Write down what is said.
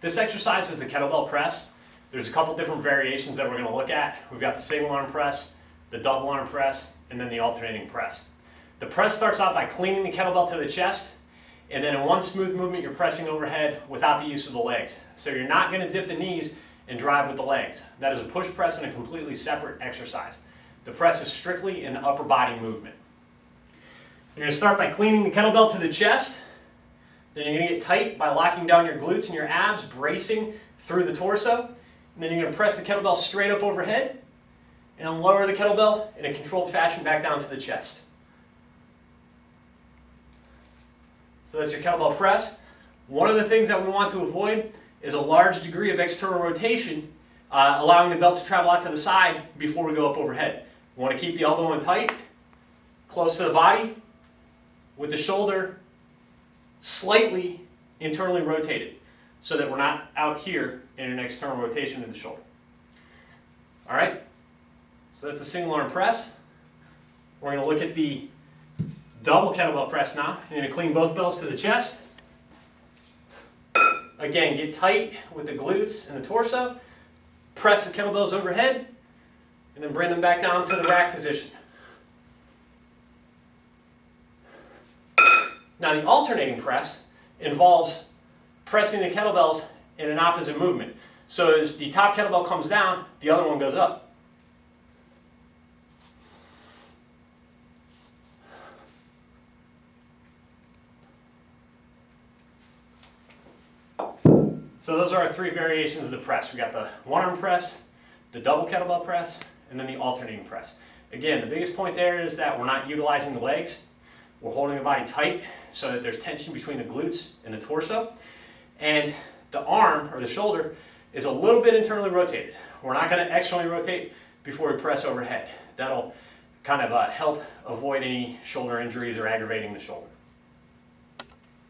This exercise is the kettlebell press. There's a couple different variations that we're going to look at. We've got the single arm press, the double arm press, and then the alternating press. The press starts out by cleaning the kettlebell to the chest, and then in one smooth movement you're pressing overhead without the use of the legs. So you're not going to dip the knees and drive with the legs. That is a push press and a completely separate exercise. The press is strictly an upper body movement. You're going to start by cleaning the kettlebell to the chest. Then you're going to get tight by locking down your glutes and your abs, bracing through the torso. And then you're going to press the kettlebell straight up overhead and lower the kettlebell in a controlled fashion back down to the chest. So that's your kettlebell press. One of the things that we want to avoid is a large degree of external rotation, allowing the belt to travel out to the side before we go up overhead. We want to keep the elbow in tight, close to the body, with the shoulder slightly internally rotated so that we're not out here in an external rotation of the shoulder. All right, so that's the single arm press. We're going to look at the double kettlebell press now. You're going to clean both belts to the chest. Again, get tight with the glutes and the torso. Press the kettlebells overhead and then bring them back down to the rack position. Now the alternating press involves pressing the kettlebells in an opposite movement. So as the top kettlebell comes down, the other one goes up. So those are our three variations of the press. We got the one arm press, the double kettlebell press, and then the alternating press. Again, the biggest point there is that we're not utilizing the legs. We're holding the body tight so that there's tension between the glutes and the torso. And the arm, or the shoulder, is a little bit internally rotated. We're not going to externally rotate before we press overhead. That'll kind of help avoid any shoulder injuries or aggravating the shoulder.